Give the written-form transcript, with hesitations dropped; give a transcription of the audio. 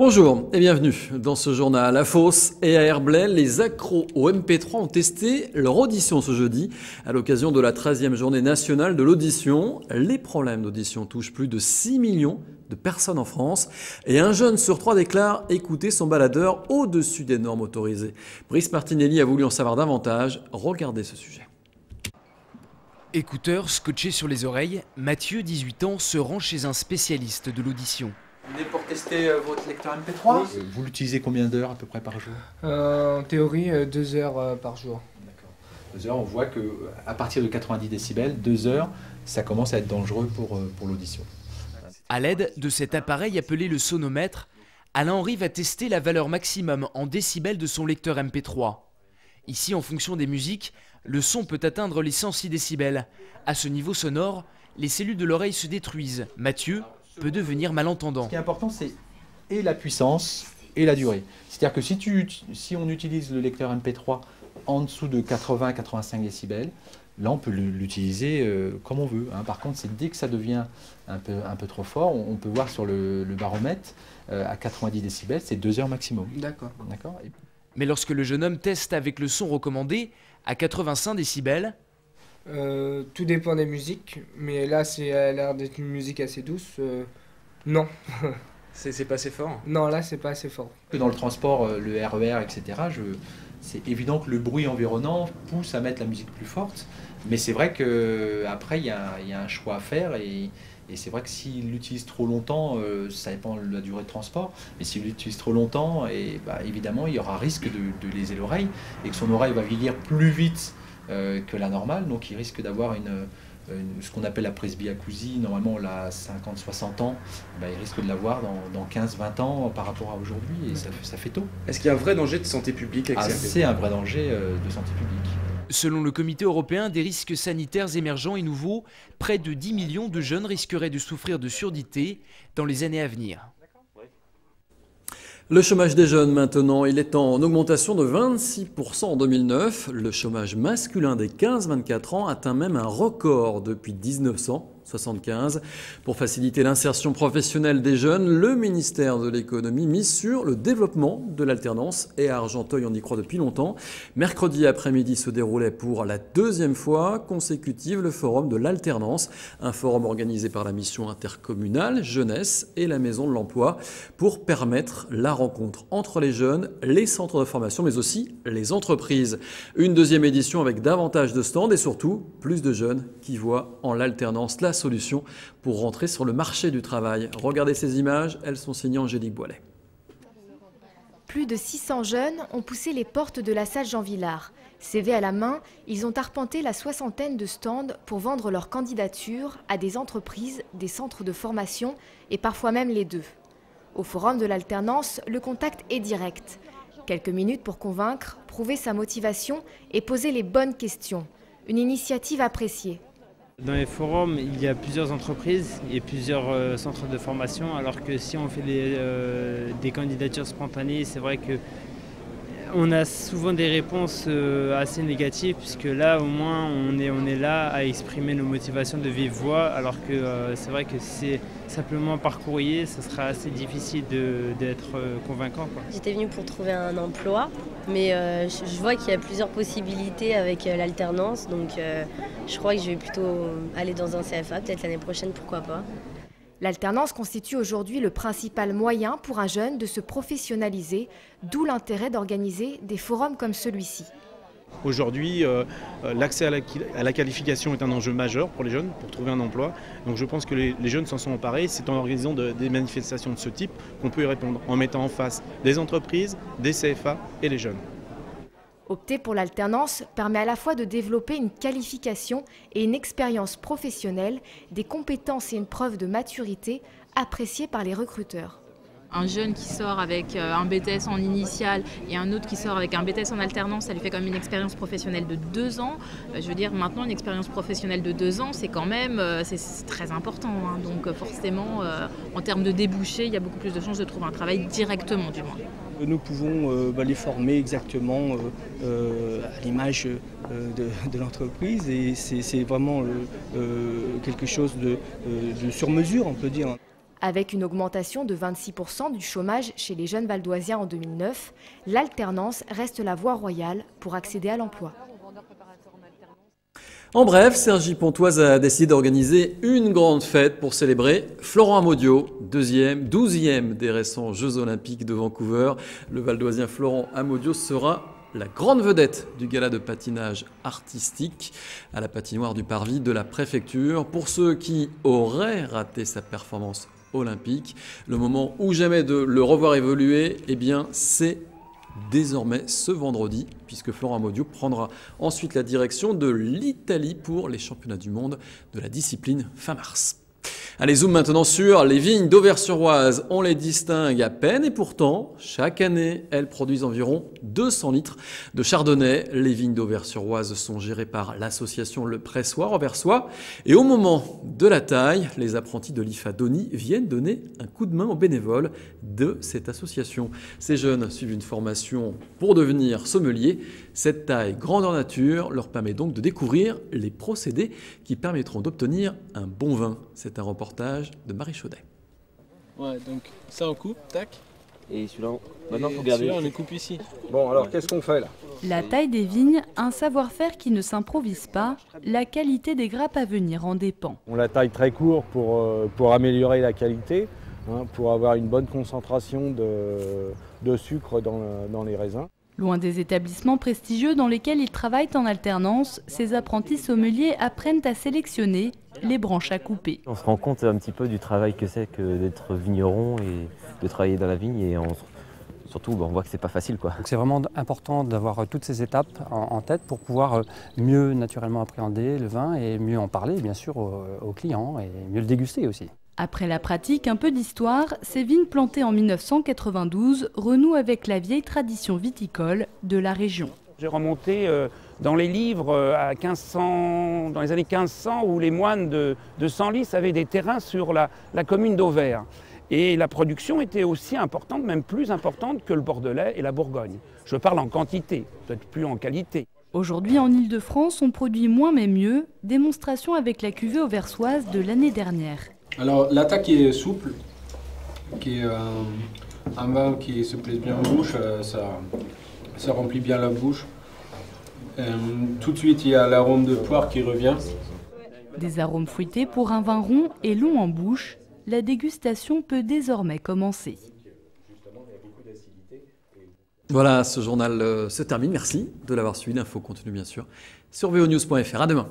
Bonjour et bienvenue dans ce journal. À Fos et à Herblay, les accros au MP3 ont testé leur audition ce jeudi à l'occasion de la 13e journée nationale de l'audition. Les problèmes d'audition touchent plus de 6 millions de personnes en France et un jeune sur 3 déclare écouter son baladeur au-dessus des normes autorisées. Brice Martinelli a voulu en savoir davantage. Regardez ce sujet. Écouteur scotché sur les oreilles, Mathieu, 18 ans, se rend chez un spécialiste de l'audition. Vous venez pour tester votre lecteur MP3 ? Vous l'utilisez combien d'heures à peu près par jour ? En théorie, 2 heures par jour. D'accord. 2 heures, on voit qu'à partir de 90 décibels, 2 heures, ça commence à être dangereux pour l'audition. À l'aide de cet appareil appelé le sonomètre, Alain-Henri va tester la valeur maximum en décibels de son lecteur MP3. Ici, en fonction des musiques, le son peut atteindre les 106 décibels. À ce niveau sonore, les cellules de l'oreille se détruisent. Mathieu peut devenir malentendant. Ce qui est important, c'est et la puissance et la durée. C'est-à-dire que si on utilise le lecteur MP3 en dessous de 80-85 décibels, là on peut l'utiliser comme on veut. Par contre, c'est dès que ça devient un peu trop fort, on peut voir sur le baromètre, à 90 décibels, c'est 2 heures maximum. D'accord. Mais lorsque le jeune homme teste avec le son recommandé, à 85 décibels, Tout dépend des musiques, mais là, ça a l'air d'être une musique assez douce. Non. C'est pas assez fort. Non, là, c'est pas assez fort. Dans le transport, le RER, etc., c'est évident que le bruit environnant pousse à mettre la musique plus forte, mais c'est vrai qu'après, il y a un choix à faire, et c'est vrai que s'il l'utilise trop longtemps, ça dépend de la durée de transport, mais s'il l'utilise trop longtemps, évidemment, il y aura risque de léser l'oreille, et que son oreille va vieillir plus vite que la normale, donc il risque d'avoir ce qu'on appelle la presbyacousie. Normalement on l'a à 50-60 ans, il risque de l'avoir dans 15-20 ans par rapport à aujourd'hui, et ça fait tôt. Est-ce qu'il y a un vrai danger de santé publique avec ces C'est un vrai danger de santé publique. selon le Comité européen des risques sanitaires émergents et nouveaux, près de 10 millions de jeunes risqueraient de souffrir de surdité dans les années à venir. Le chômage des jeunes maintenant, il est en augmentation de 26% en 2009. Le chômage masculin des 15-24 ans atteint même un record depuis 1975. Pour faciliter l'insertion professionnelle des jeunes, le ministère de l'économie mise sur le développement de l'alternance, et à Argenteuil on y croit depuis longtemps. Mercredi après-midi se déroulait pour la 2e fois consécutive le forum de l'alternance, un forum organisé par la mission intercommunale Jeunesse et la Maison de l'Emploi pour permettre la rencontre entre les jeunes, les centres de formation, mais aussi les entreprises. Une 2e édition avec davantage de stands et surtout plus de jeunes qui voient en l'alternance la solution pour rentrer sur le marché du travail. Regardez ces images, elles sont signées Angélique Boilet. Plus de 600 jeunes ont poussé les portes de la salle Jean Villard. CV à la main, ils ont arpenté la 60aine de stands pour vendre leur candidature à des entreprises, des centres de formation et parfois même les deux. Au forum de l'alternance, le contact est direct. Quelques minutes pour convaincre, prouver sa motivation et poser les bonnes questions. Une initiative appréciée. Dans les forums, il y a plusieurs entreprises et plusieurs centres de formation, alors que si on fait des candidatures spontanées, c'est vrai qu'on a souvent des réponses assez négatives, puisque là au moins on est là à exprimer nos motivations de vive voix, alors que c'est vrai que c'est simplement par courrier, ça sera assez difficile d'être convaincant, quoi. J'étais venue pour trouver un emploi, mais je vois qu'il y a plusieurs possibilités avec l'alternance, donc je crois que je vais plutôt aller dans un CFA, peut-être l'année prochaine, pourquoi pas. L'alternance constitue aujourd'hui le principal moyen pour un jeune de se professionnaliser, d'où l'intérêt d'organiser des forums comme celui-ci. Aujourd'hui, l'accès à la qualification est un enjeu majeur pour les jeunes, pour trouver un emploi. Donc je pense que les jeunes s'en sont emparés. C'est en organisant des manifestations de ce type qu'on peut y répondre, en mettant en face des entreprises, des CFA et les jeunes. Opter pour l'alternance permet à la fois de développer une qualification et une expérience professionnelle, des compétences et une preuve de maturité appréciées par les recruteurs. Un jeune qui sort avec un BTS en initiale et un autre qui sort avec un BTS en alternance, ça lui fait quand même une expérience professionnelle de 2 ans. Je veux dire, maintenant, une expérience professionnelle de 2 ans, c'est quand même c'est très important. Donc forcément, en termes de débouchés, il y a beaucoup plus de chances de trouver un travail directement, du moins. Nous pouvons les former exactement à l'image de l'entreprise, et c'est vraiment quelque chose de sur mesure, on peut dire. Avec une augmentation de 26% du chômage chez les jeunes valdoisiens en 2009, l'alternance reste la voie royale pour accéder à l'emploi. En bref, Cergy Pontoise a décidé d'organiser une grande fête pour célébrer Florent Amodiot, 12e des récents Jeux Olympiques de Vancouver. Le valdoisien Florent Amodiot sera la grande vedette du gala de patinage artistique à la patinoire du Parvis de la préfecture. Pour ceux qui auraient raté sa performance olympique, le moment ou jamais de le revoir évoluer, eh bien, c'est désormais ce vendredi, puisque Florent Amodiot prendra ensuite la direction de l'Italie pour les championnats du monde de la discipline fin mars. Allez, zoom maintenant sur les vignes d'Auvers-sur-Oise. On les distingue à peine et pourtant, chaque année, elles produisent environ 200 litres de chardonnay. Les vignes d'Auvers-sur-Oise sont gérées par l'association Le Pressoir Auversois. Et au moment de la taille, les apprentis de l'IFA Dony viennent donner un coup de main aux bénévoles de cette association. Ces jeunes suivent une formation pour devenir sommeliers. Cette taille grandeur nature leur permet donc de découvrir les procédés qui permettront d'obtenir un bon vin. C'est un reportage de Marie Chaudet. Ouais, donc ça on coupe, tac. Et celui-là, maintenant faut garder. Celui-là on le coupe ici. Bon, alors qu'est-ce qu'on fait là? La taille des vignes, un savoir-faire qui ne s'improvise pas, la qualité des grappes à venir en dépend. On la taille très court pour améliorer la qualité, hein, pour avoir une bonne concentration de sucre dans les raisins. Loin des établissements prestigieux dans lesquels ils travaillent en alternance, ces apprentis sommeliers apprennent à sélectionner les branches à couper. On se rend compte un petit peu du travail que c'est que d'être vigneron et de travailler dans la vigne et surtout on voit que c'est pas facile, quoi. C'est vraiment important d'avoir toutes ces étapes en tête pour pouvoir mieux naturellement appréhender le vin et mieux en parler bien sûr aux clients et mieux le déguster aussi. Après la pratique, un peu d'histoire, ces vignes plantées en 1992 renouent avec la vieille tradition viticole de la région. J'ai remonté dans les livres à 1500, dans les années 1500 où les moines de Senlis avaient des terrains sur la commune d'Auvers. Et la production était aussi importante, même plus importante que le Bordelais et la Bourgogne. Je parle en quantité, peut-être plus en qualité. Aujourd'hui, en Ile-de-France, on produit moins mais mieux. Démonstration avec la cuvée auversoise de l'année dernière. Alors l'attaque est souple, qui est un vin qui se plaise bien en bouche, ça remplit bien la bouche. Tout de suite il y a l'arôme de poire qui revient. Des arômes fruités pour un vin rond et long en bouche, la dégustation peut désormais commencer. Voilà, ce journal se termine. Merci de l'avoir suivi. L'info continue bien sûr sur vonews.fr. À demain.